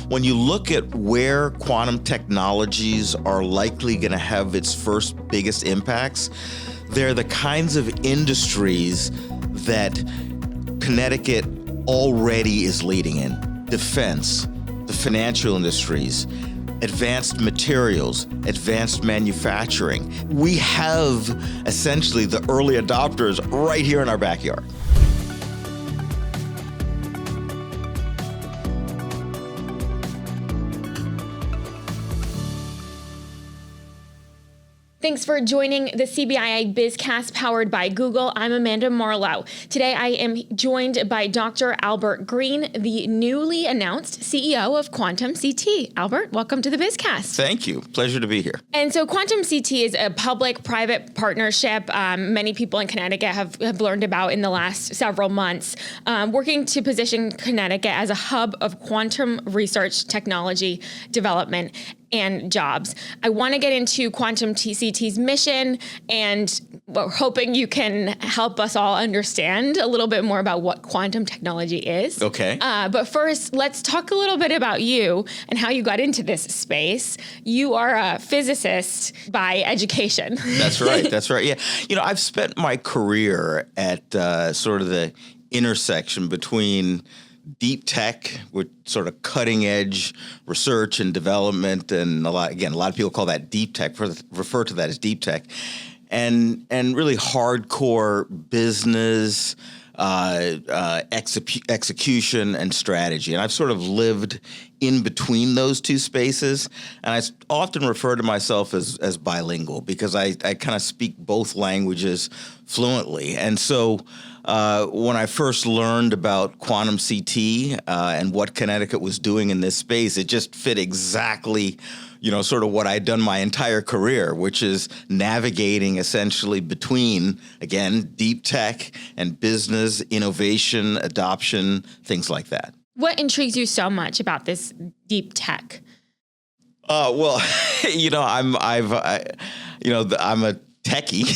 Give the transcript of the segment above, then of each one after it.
when you look at where quantum technologies are likely going to have its first biggest impacts, they're the kinds of industries that Connecticut already is leading in. Defense, the financial industries, advanced materials, advanced manufacturing. We have essentially the early adopters right here in our backyard. Thanks for joining the CBIA BizCast powered by Google. I'm Amanda Marlowe. Today I am joined by Dr. Albert Green, the newly announced CEO of QuantumCT. Albert, welcome to the BizCast. Thank you. Pleasure to be here. And so QuantumCT is a public-private partnership many people in Connecticut have learned about in the last several months, working to position Connecticut as a hub of quantum research, technology, development, and jobs. I want to get into QuantumCT's mission, and we're hoping you can help us all understand a little bit more about what quantum technology is. Okay. But first, let's talk a little bit about you and how you got into this space. You are a physicist by education. That's right. That's right. Yeah. I've spent my career at sort of the intersection between deep tech, with sort of cutting edge research and development, and a lot of people call that deep tech, refer to that as deep tech, and really hardcore business, execution and strategy. And I've sort of lived in between those two spaces. And I often refer to myself as bilingual because I kind of speak both languages fluently. And so when I first learned about QuantumCT and what Connecticut was doing in this space, it just fit exactly, sort of what I'd done my entire career, which is navigating essentially between, again, deep tech and business, innovation, adoption, things like that. What intrigues you so much about this deep tech? Well, I'm a techie.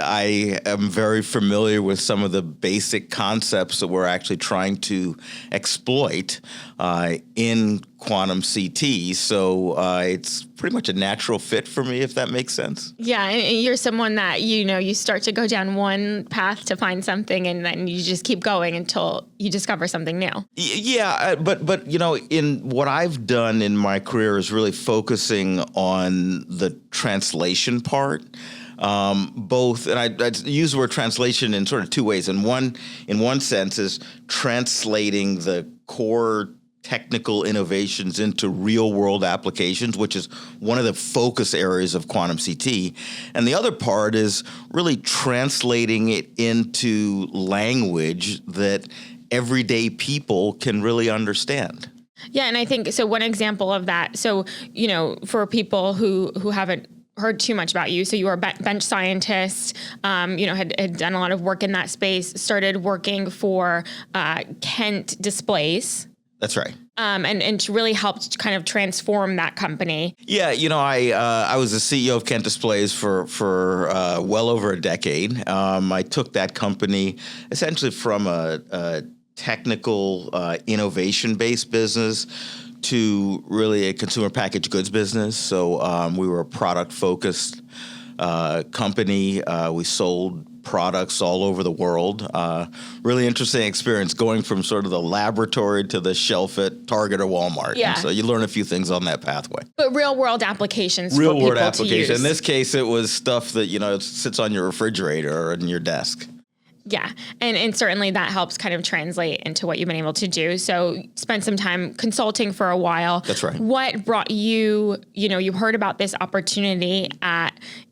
I am very familiar with some of the basic concepts that we're actually trying to exploit in QuantumCT. So it's pretty much a natural fit for me, if that makes sense. Yeah, and you're someone that, you start to go down one path to find something, and then you just keep going until you discover something new. Yeah, but in what I've done in my career is really focusing on the translation part. Both, and I use the word translation in sort of two ways. In one sense is translating the core technical innovations into real world applications, which is one of the focus areas of QuantumCT. And the other part is really translating it into language that everyday people can really understand. Yeah, and I think, so one example of that, so, for people who haven't heard too much about you. So you were a bench scientist, had done a lot of work in that space, started working for Kent Displays. That's right. And really helped kind of transform that company. Yeah, I was the CEO of Kent Displays for well over a decade. I took that company essentially from a technical innovation-based business to really a consumer packaged goods business. So we were a product-focused company. We sold products all over the world. Really interesting experience going from sort of the laboratory to the shelf at Target or Walmart. Yeah. And so you learn a few things on that pathway. But real-world applications Real for world people application. to use. In this case, it was stuff that, sits on your refrigerator or in your desk. Yeah. And certainly that helps kind of translate into what you've been able to do. So spent some time consulting for a while. That's right. What brought you, you heard about this opportunity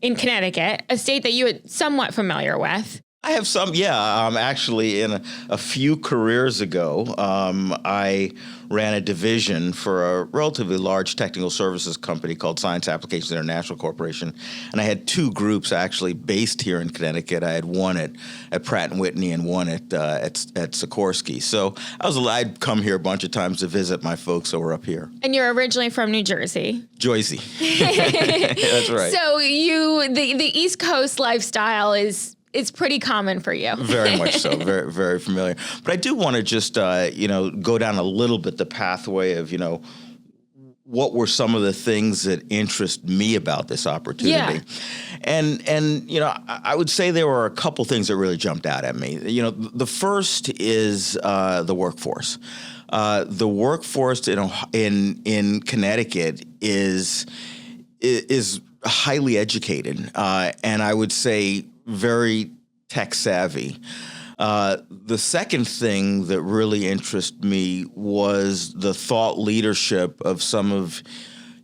in Connecticut, a state that you were somewhat familiar with. I have some, yeah. Actually, in a few careers ago, I ran a division for a relatively large technical services company called Science Applications International Corporation, and I had two groups actually based here in Connecticut. I had one at Pratt & Whitney and one at Sikorsky. So I'd come here a bunch of times to visit my folks who were up here. And you're originally from New Jersey. Jersey. That's right. So the East Coast lifestyle is it's pretty common for you. Very much so. Very, very familiar. But I do want to just, go down a little bit the pathway of, what were some of the things that interest me about this opportunity? And I would say there were a couple things that really jumped out at me. The first is the workforce. The workforce in Connecticut is highly educated, and I would say very tech savvy. The second thing that really interested me was the thought leadership of some of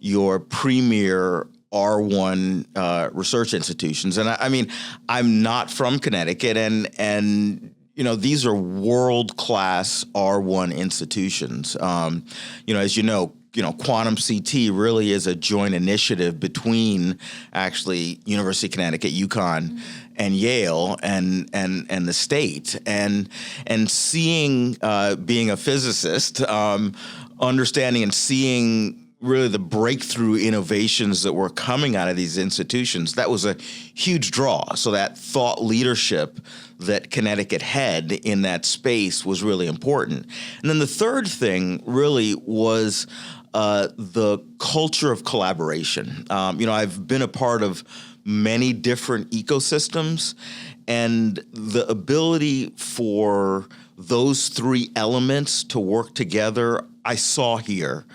your premier R1 research institutions. And I mean, I'm not from Connecticut, and these are world-class R1 institutions. As you know, QuantumCT really is a joint initiative between actually University of Connecticut, UConn, and Yale and the state. And seeing, being a physicist, understanding and seeing really the breakthrough innovations that were coming out of these institutions, that was a huge draw. So that thought leadership that Connecticut had in that space was really important. And then the third thing really was the culture of collaboration. I've been a part of many different ecosystems, and the ability for those three elements to work together, I saw here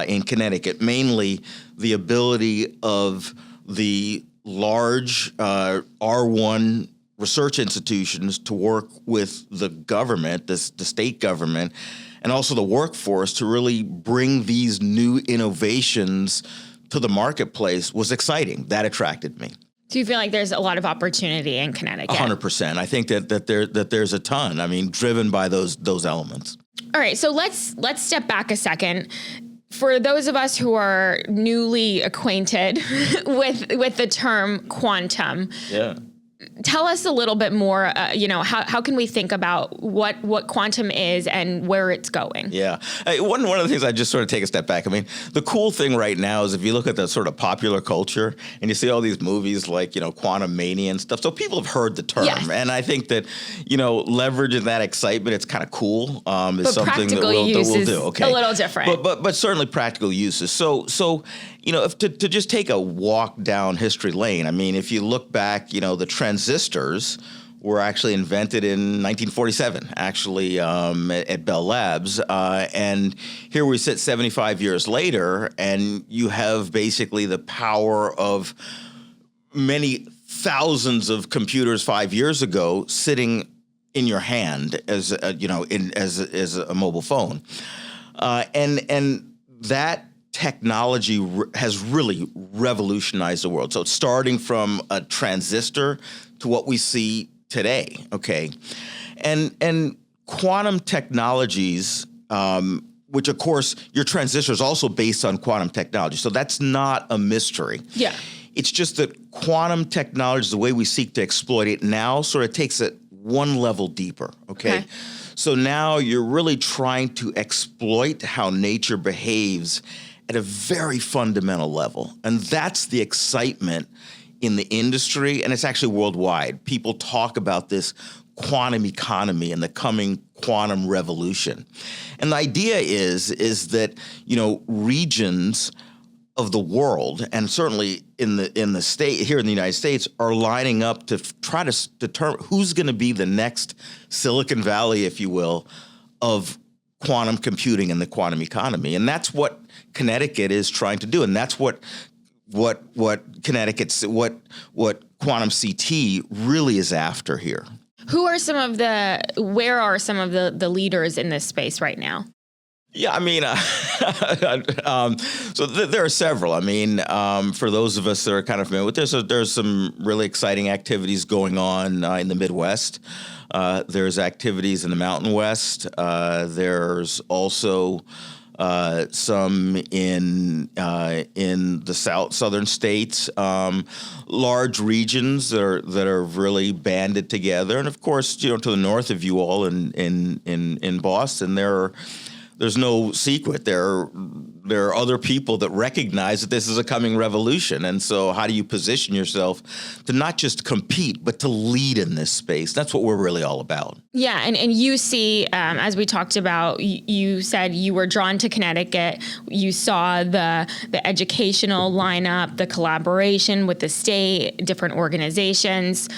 in Connecticut, mainly the ability of the large R1 research institutions to work with the government, the state government, and also the workforce to really bring these new innovations to the marketplace was exciting. That attracted me. Do you feel like there's a lot of opportunity in Connecticut? 100%. I think that there's a ton. I mean, driven by those elements. All right, so let's step back a second. For those of us who are newly acquainted with the term quantum, tell us a little bit more, how can we think about what quantum is and where it's going? Yeah. One of the things I just sort of take a step back. I mean, the cool thing right now is if you look at the sort of popular culture and you see all these movies like, Quantum Mania and stuff. So people have heard the term. Yes. And I think that, leveraging that excitement, it's kind of cool. Is something that we'll do. Okay. A little different. But certainly practical uses. So if to just take a walk down history lane, I mean, if you look back, the transistors were actually invented in 1947, actually at Bell Labs. And here we sit 75 years later, and you have basically the power of many thousands of computers 5 years ago sitting in your hand as a mobile phone. And that technology has really revolutionized the world. So it's starting from a transistor to what we see today, okay? And quantum technologies, which of course your transistor is also based on quantum technology, so that's not a mystery. Yeah. It's just that quantum technology, the way we seek to exploit it now, sort of takes it one level deeper, okay? So now you're really trying to exploit how nature behaves at a very fundamental level. And that's the excitement in the industry, and it's actually worldwide. People talk about this quantum economy and the coming quantum revolution. And the idea is that, regions of the world, and certainly in the state here in the United States, are lining up to try to determine who's going to be the next Silicon Valley, if you will, of quantum computing and the quantum economy. And that's what Connecticut is trying to do, and that's what QuantumCT really is after here. Where are some of the leaders in this space right now? Yeah, I mean, there are several. I mean, for those of us that are kind of familiar with this, there's some really exciting activities going on in the Midwest. There's activities in the Mountain West. There's also some in the southern states, large regions that are really banded together, and of course, to the north of you all in Boston, there's no secret. There are there are other people that recognize that this is a coming revolution. And so how do you position yourself to not just compete, but to lead in this space? That's what we're really all about. Yeah. And you see, as we talked about, you said you were drawn to Connecticut. You saw the educational lineup, the collaboration with the state, different organizations.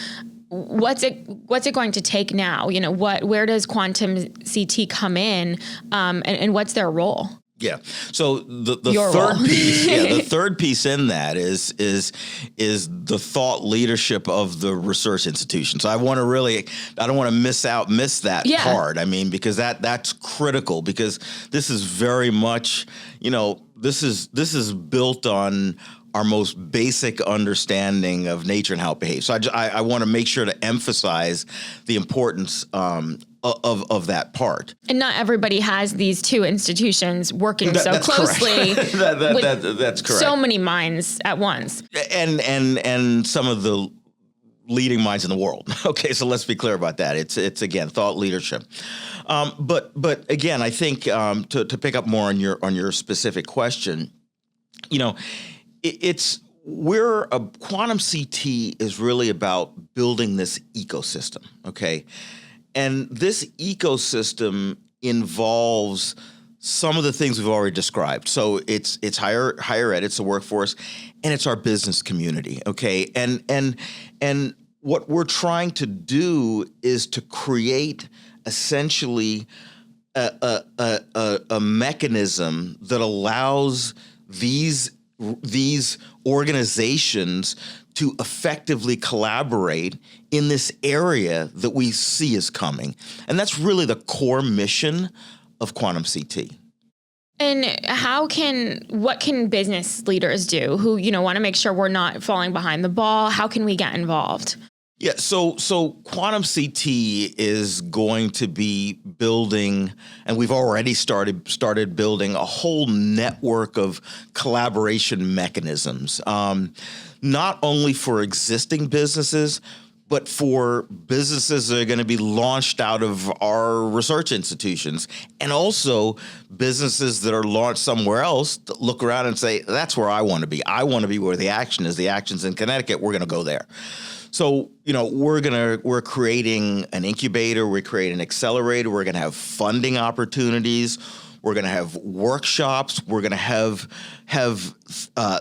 What's it going to take now? Where does QuantumCT come in, and what's their role? Yeah. So the Your third role. piece, the third piece in that is the thought leadership of the research institution. So I don't want to miss that part. I mean, because that's critical, because this is very much, this is built on our most basic understanding of nature and how it behaves. So I want to make sure to emphasize the importance of that part. And not everybody has these two institutions working That's closely. That's correct. So many minds at once. And some of the leading minds in the world. Okay, so let's be clear about that. It's again, thought leadership. But again, I think to pick up more on your specific question, QuantumCT is really about building this ecosystem, okay? And this ecosystem involves some of the things we've already described. So it's higher ed, it's the workforce, and it's our business community, okay? And what we're trying to do is to create essentially a mechanism that allows these organizations to effectively collaborate in this area that we see is coming. And that's really the core mission of QuantumCT. And what can business leaders do who, want to make sure we're not falling behind the ball? How can we get involved? Yeah, so QuantumCT is going to be building, and we've already started building a whole network of collaboration mechanisms, not only for existing businesses, but for businesses that are going to be launched out of our research institutions, and also businesses that are launched somewhere else that look around and say, that's where I want to be. I want to be where the action is. The action's in Connecticut. We're going to go there. So, we're creating an incubator, we're creating an accelerator, we're going to have funding opportunities, we're going to have workshops, we're going to have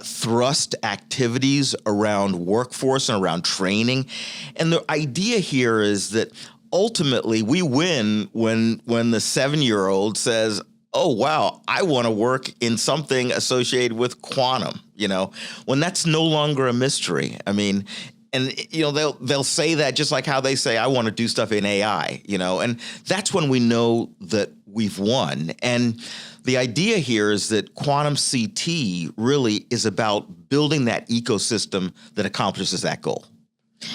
thrust activities around workforce and around training. And the idea here is that ultimately we win when the 7-year-old says, oh, wow, I want to work in something associated with quantum, when that's no longer a mystery. I mean, and they'll say that just like how they say, I want to do stuff in AI, and that's when we know that we've won. And the idea here is that QuantumCT really is about building that ecosystem that accomplishes that goal.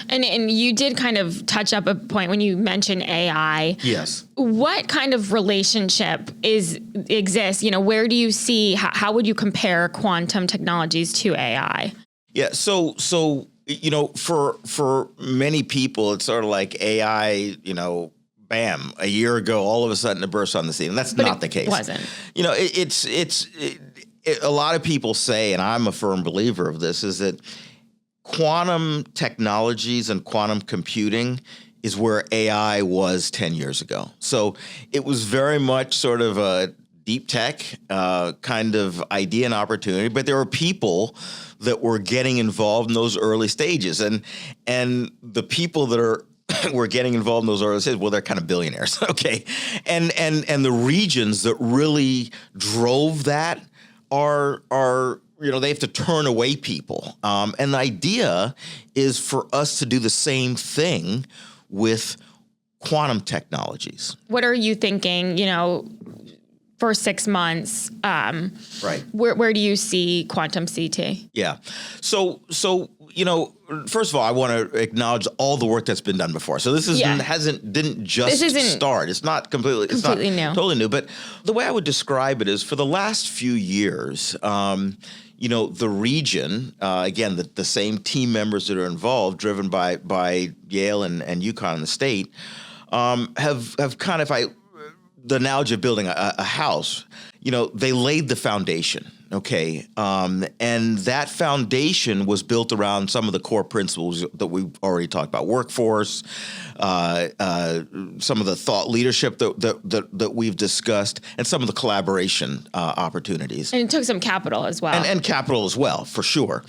And you did kind of touch up a point when you mentioned AI. Yes. What kind of relationship exists? Where do you see, how would you compare quantum technologies to AI? Yeah. So for many people, it's sort of like AI, bam, a year ago, all of a sudden it bursts on the scene. And that's not the case. It wasn't. A lot of people say, and I'm a firm believer of this, is that quantum technologies and quantum computing is where AI was 10 years ago. So it was very much sort of a deep tech kind of idea and opportunity, but there were people that were getting involved in those early stages, and the people that were getting involved in those early stages, well, they're kind of billionaires, okay, and the regions that really drove that are they have to turn away people, and the idea is for us to do the same thing with quantum technologies. What are you thinking? For 6 months, right? Where do you see QuantumCT? Yeah, so first of all, I want to acknowledge all the work that's been done before. So this didn't just start. It's not completely new. Totally new. But the way I would describe it is, for the last few years, the region, again, the same team members that are involved, driven by Yale and UConn in the state, have kind of the analogy of building a house. they laid the foundation. Okay. And that foundation was built around some of the core principles that we've already talked about: workforce, some of the thought leadership that we've discussed, and some of the collaboration opportunities. And it took some capital as well. And capital as well, for sure.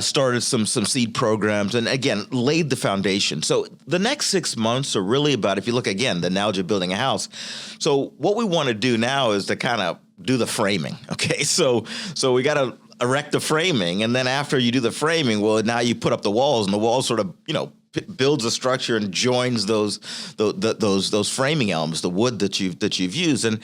Started some seed programs, and again, laid the foundation. So the next 6 months are really about, if you look again, the analogy of building a house. So what we want to do now is to kind of do the framing. Okay, so we got to erect the framing, and then after you do the framing, well, now you put up the walls, and the walls sort of builds a structure and joins those framing elements, the wood that you've used, and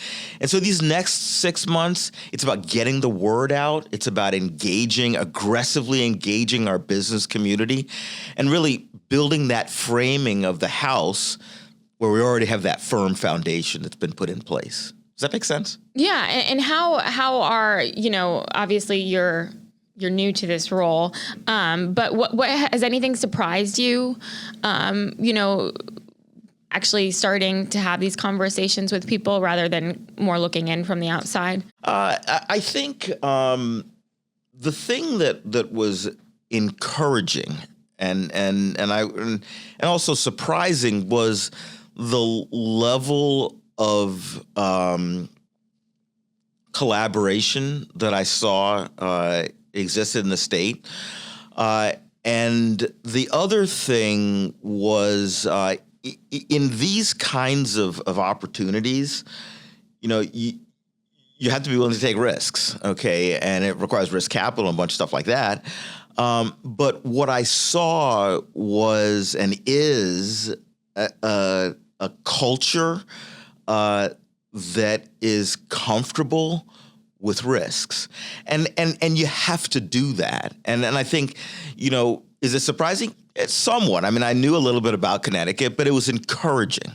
so these next 6 months, it's about getting the word out. It's about aggressively engaging our business community, and really building that framing of the house where we already have that firm foundation that's been put in place. Does that make sense? Yeah, and how are obviously you're new to this role, but what has anything surprised you? Actually starting to have these conversations with people rather than more looking in from the outside. I think the thing that was encouraging and also surprising was the level of collaboration that I saw existed in the state. And the other thing was in these kinds of opportunities, you have to be willing to take risks, okay? And it requires risk capital and a bunch of stuff like that. But what I saw was and is a culture that is comfortable with risks, and you have to do that. And I think, is it surprising? It's somewhat. I mean, I knew a little bit about Connecticut, but it was encouraging.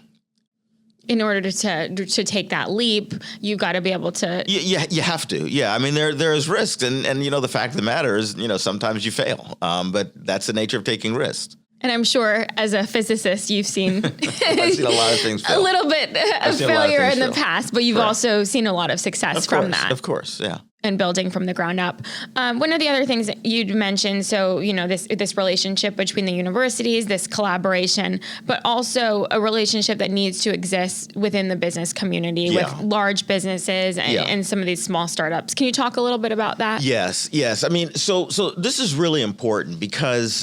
In order to take that leap, you've got to be able to. You have to. Yeah, I mean, there's risks, and the fact of the matter is, sometimes you fail, but that's the nature of taking risks. And I'm sure as a physicist, you've seen, I've seen a lot of things fail. A little bit of failure in the past, but you've Correct. also seen a lot of success from that. Of course, yeah. And building from the ground up. One of the other things that you'd mentioned, so, this relationship between the universities, this collaboration, but also a relationship that needs to exist within the business community with large businesses and some of these small startups. Can you talk a little bit about that? Yes. I mean, so this is really important because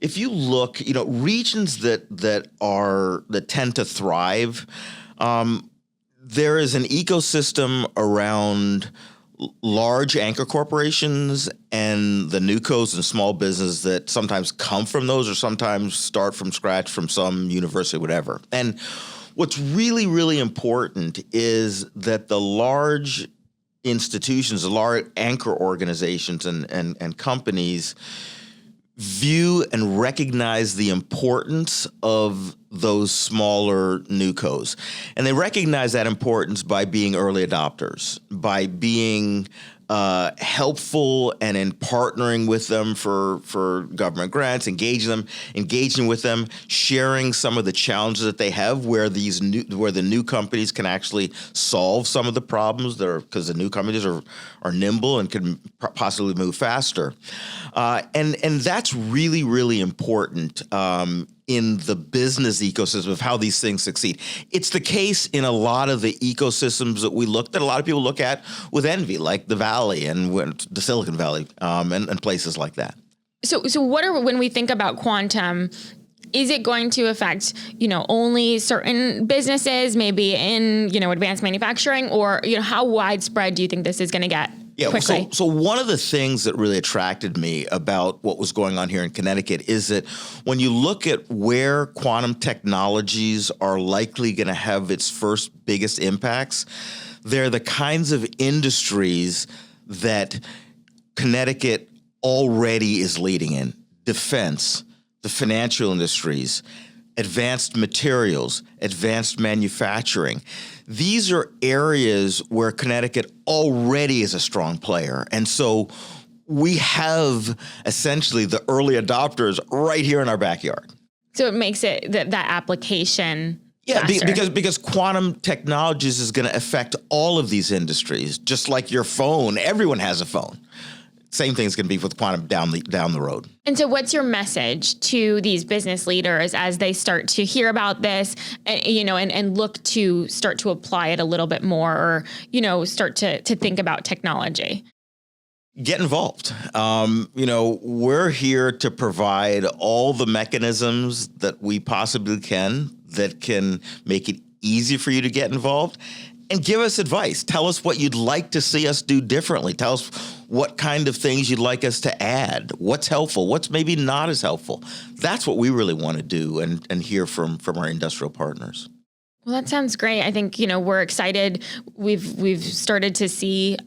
if you look, regions that tend to thrive, there is an ecosystem around large anchor corporations and the newcos and small business that sometimes come from those or sometimes start from scratch from some university, whatever. And what's really, really important is that the large institutions, the large anchor organizations and companies view and recognize the importance of those smaller newcos. And they recognize that importance by being early adopters, by being helpful and in partnering with them for government grants, engaging with them, sharing some of the challenges that they have where the new companies can actually solve some of the problems because the new companies are nimble and can possibly move faster. And that's really, really important in the business ecosystem of how these things succeed. It's the case in a lot of the ecosystems that a lot of people look at with envy, like the Valley and the Silicon Valley and places like that. So when we think about quantum, is it going to affect, only certain businesses, maybe in, advanced manufacturing, or, how widespread do you think this is going to get? Yeah, quickly? So one of the things that really attracted me about what was going on here in Connecticut is that when you look at where quantum technologies are likely going to have its first biggest impacts, they're the kinds of industries that Connecticut already is leading in: defense, the financial industries, advanced materials, advanced manufacturing. These are areas where Connecticut already is a strong player. And so we have essentially the early adopters right here in our backyard. So it makes it that application Yeah, faster. because quantum technologies is going to affect all of these industries, just like your phone. Everyone has a phone. Same thing is going to be with quantum down the road. And so what's your message to these business leaders as they start to hear about this, and look to start to apply it a little bit more, or, start to think about technology? Get involved. We're here to provide all the mechanisms that we possibly can that can make it easy for you to get involved, and give us advice. Tell us what you'd like to see us do differently. Tell us what kind of things you'd like us to add, what's helpful, what's maybe not as helpful. That's what we really want to do and hear from our industrial partners. Well, that sounds great. I think, we're excited. We've started to see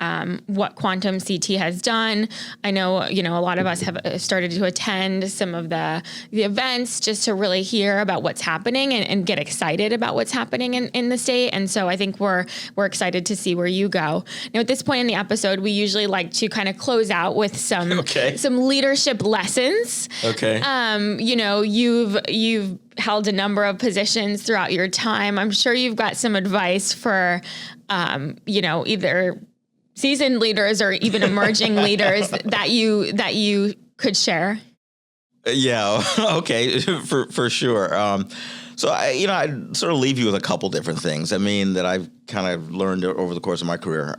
what QuantumCT has done. I know, a lot of us have started to attend some of the events just to really hear about what's happening and get excited about what's happening in the state. And so I think we're excited to see where you go. Now, at this point in the episode, we usually like to kind of close out with some leadership lessons. Okay. You've held a number of positions throughout your time. I'm sure you've got some advice for, either seasoned leaders or even emerging leaders that you could share. Yeah. Okay. For sure. So I'd sort of leave you with a couple different things. That I've kind of learned over the course of my career.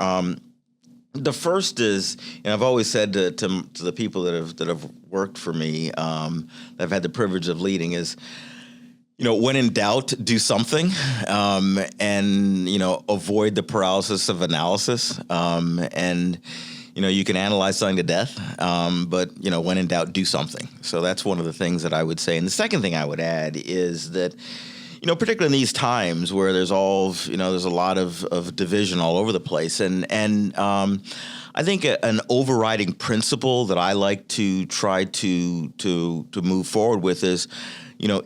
The first is, I've always said to the people that have worked for me, that I've had the privilege of leading is, when in doubt, do something, and avoid the paralysis of analysis. You can analyze something to death, but when in doubt, do something. So that's one of the things that I would say. And the second thing I would add is that, particularly in these times where there's a lot of division all over the place, and I think an overriding principle that I like to try to move forward with is,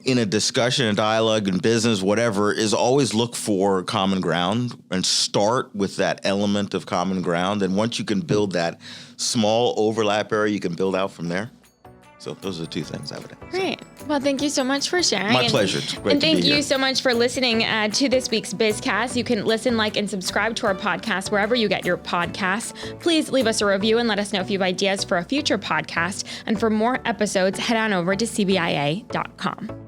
in a discussion, a dialogue, in business, whatever, is always look for common ground and start with that element of common ground. And once you can build that small overlap area, you can build out from there. So those are the two things I would add. Great. Well, thank you so much for sharing. My pleasure. It's great and to be thank you here. so much for listening to this week's BizCast. You can listen, like, and subscribe to our podcast wherever you get your podcasts. Please leave us a review and let us know if you have ideas for a future podcast. And for more episodes, head on over to CBIA.com.